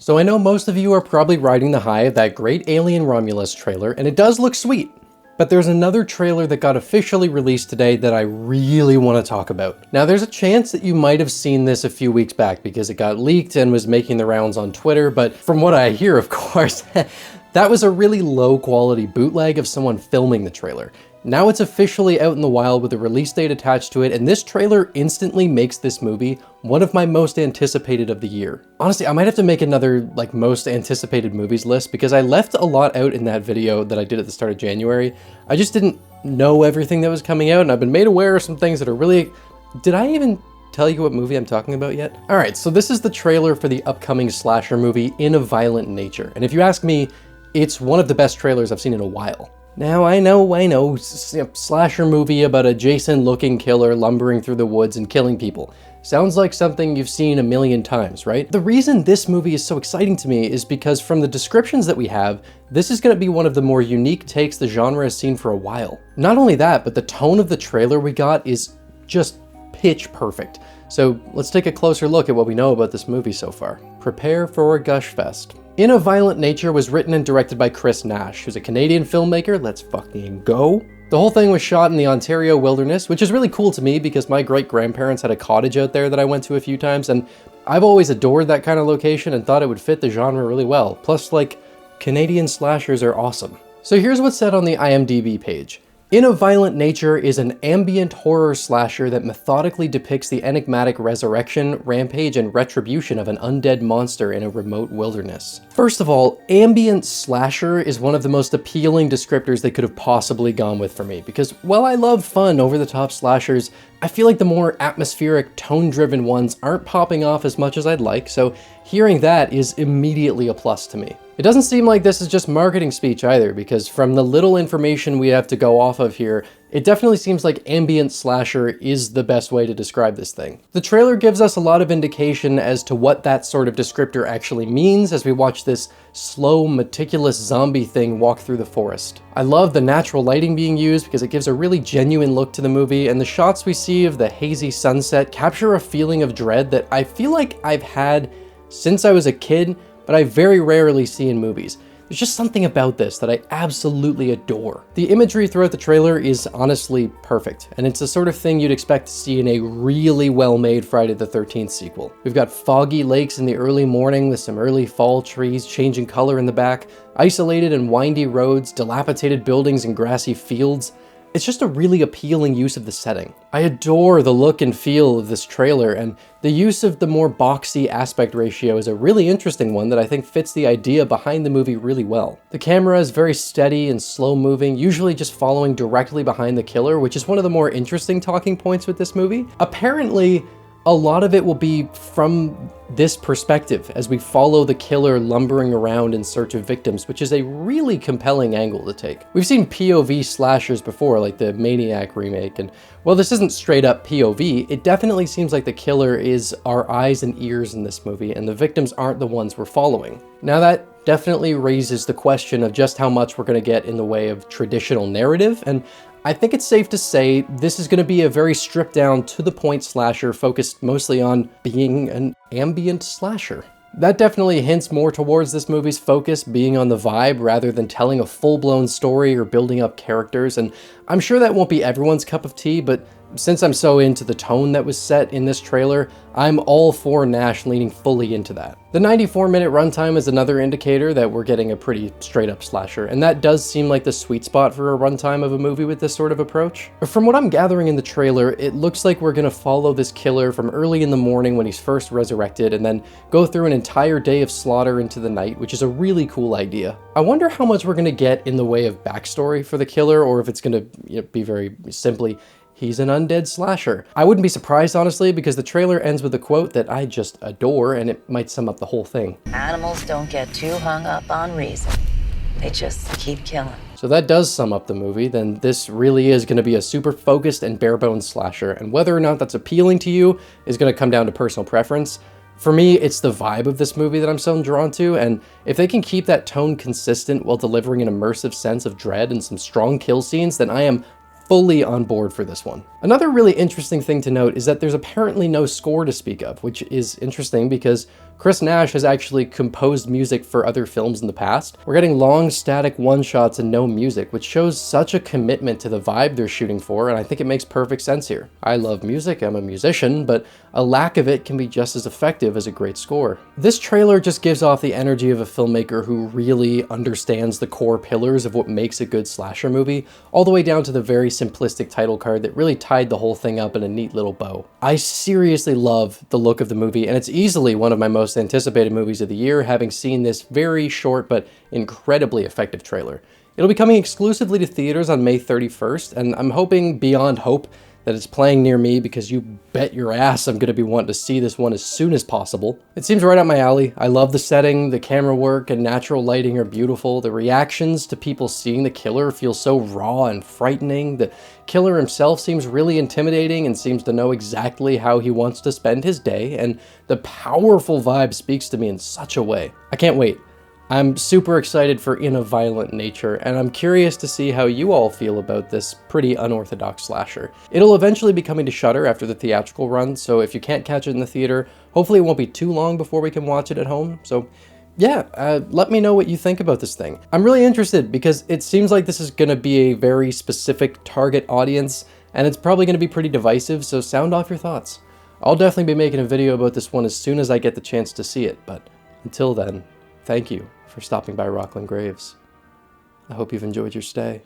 So I know most of you are probably riding the high of that great Alien Romulus trailer, and it does look sweet. But there's another trailer that got officially released today that I really want to talk about. Now there's a chance that you might have seen this a few weeks back because it got leaked and was making the rounds on Twitter, but from what I hear, of course, that was a really low quality bootleg of someone filming the trailer. Now it's officially out in the wild with a release date attached to it, and this trailer instantly makes this movie one of my most anticipated of the year. Honestly, I might have to make another most anticipated movies list because I left a lot out in that video that I did at the start of January. I just didn't know everything that was coming out, and I've been made aware of some things that are really... Did I even tell you what movie I'm talking about yet? Alright, so this is the trailer for the upcoming slasher movie In a Violent Nature, and if you ask me, it's one of the best trailers I've seen in a while. Now, I know, slasher movie about a Jason-looking killer lumbering through the woods and killing people. Sounds like something you've seen a million times, right? The reason this movie is so exciting to me is because from the descriptions that we have, this is going to be one of the more unique takes the genre has seen for a while. Not only that, but the tone of the trailer we got is just pitch perfect. So let's take a closer look at what we know about this movie so far. Prepare for a gush fest. In a Violent Nature was written and directed by Chris Nash, who's a Canadian filmmaker. Let's fucking go. The whole thing was shot in the Ontario wilderness, which is really cool to me because my great-grandparents had a cottage out there that I went to a few times, and I've always adored that kind of location and thought it would fit the genre really well. Plus, Canadian slashers are awesome. So here's what's said on the IMDb page. In a Violent Nature is an ambient horror slasher that methodically depicts the enigmatic resurrection, rampage, and retribution of an undead monster in a remote wilderness. First of all, ambient slasher is one of the most appealing descriptors they could have possibly gone with for me, because while I love fun, over-the-top slashers, I feel like the more atmospheric, tone-driven ones aren't popping off as much as I'd like, so hearing that is immediately a plus to me. It doesn't seem like this is just marketing speech either, because from the little information we have to go off of here, it definitely seems like ambient slasher is the best way to describe this thing. The trailer gives us a lot of indication as to what that sort of descriptor actually means as we watch this slow, meticulous zombie thing walk through the forest. I love the natural lighting being used because it gives a really genuine look to the movie, and the shots we see of the hazy sunset capture a feeling of dread that I feel like I've had since I was a kid, but I very rarely see in movies. There's just something about this that I absolutely adore. The imagery throughout the trailer is honestly perfect, and it's the sort of thing you'd expect to see in a really well-made Friday the 13th sequel. We've got foggy lakes in the early morning with some early fall trees changing color in the back, isolated and windy roads, dilapidated buildings and grassy fields. It's just a really appealing use of the setting. I adore the look and feel of this trailer, and the use of the more boxy aspect ratio is a really interesting one that I think fits the idea behind the movie really well. The camera is very steady and slow moving, usually just following directly behind the killer, which is one of the more interesting talking points with this movie. Apparently, a lot of it will be from this perspective as we follow the killer lumbering around in search of victims, which is a really compelling angle to take. We've seen POV slashers before, like the Maniac remake, and while this isn't straight up POV, it definitely seems like the killer is our eyes and ears in this movie, and the victims aren't the ones we're following. Now that definitely raises the question of just how much we're going to get in the way of traditional narrative, and I think it's safe to say this is going to be a very stripped down, to the point slasher focused mostly on being an ambient slasher. That definitely hints more towards this movie's focus being on the vibe rather than telling a full-blown story or building up characters, and I'm sure that won't be everyone's cup of tea, but since I'm so into the tone that was set in this trailer, I'm all for Nash leaning fully into that. The 94-minute runtime is another indicator that we're getting a pretty straight-up slasher, and that does seem like the sweet spot for a runtime of a movie with this sort of approach. From what I'm gathering in the trailer, it looks like we're gonna follow this killer from early in the morning when he's first resurrected, and then go through an entire day of slaughter into the night, which is a really cool idea. I wonder how much we're gonna get in the way of backstory for the killer, or if it's gonna be very simply, he's an undead slasher. I wouldn't be surprised, honestly, because the trailer ends with a quote that I just adore, and it might sum up the whole thing. Animals don't get too hung up on reason. They just keep killing. So that does sum up the movie. Then this really is going to be a super focused and bare-bones slasher, and whether or not that's appealing to you is going to come down to personal preference. For me, it's the vibe of this movie that I'm so drawn to, and if they can keep that tone consistent while delivering an immersive sense of dread and some strong kill scenes, then I am fully on board for this one. Another really interesting thing to note is that there's apparently no score to speak of, which is interesting because Chris Nash has actually composed music for other films in the past. We're getting long static one-shots and no music, which shows such a commitment to the vibe they're shooting for, and I think it makes perfect sense here. I love music, I'm a musician, but a lack of it can be just as effective as a great score. This trailer just gives off the energy of a filmmaker who really understands the core pillars of what makes a good slasher movie, all the way down to the very simplistic title card that really tied the whole thing up in a neat little bow. I seriously love the look of the movie, and it's easily one of my most anticipated movies of the year, having seen this very short but incredibly effective trailer. It'll be coming exclusively to theaters on May 31st, and I'm hoping beyond hope that it's playing near me, because you bet your ass I'm going to be wanting to see this one as soon as possible. It seems right up my alley. I love the setting, the camera work and natural lighting are beautiful. The reactions to people seeing the killer feel so raw and frightening. The killer himself seems really intimidating and seems to know exactly how he wants to spend his day, and the powerful vibe speaks to me in such a way. I can't wait. I'm super excited for In a Violent Nature, and I'm curious to see how you all feel about this pretty unorthodox slasher. It'll eventually be coming to Shudder after the theatrical run, so if you can't catch it in the theater, hopefully it won't be too long before we can watch it at home. So yeah, let me know what you think about this thing. I'm really interested because it seems like this is going to be a very specific target audience, and it's probably going to be pretty divisive, so sound off your thoughts. I'll definitely be making a video about this one as soon as I get the chance to see it, but until then, thank you for stopping by Rocklin Graves. I hope you've enjoyed your stay.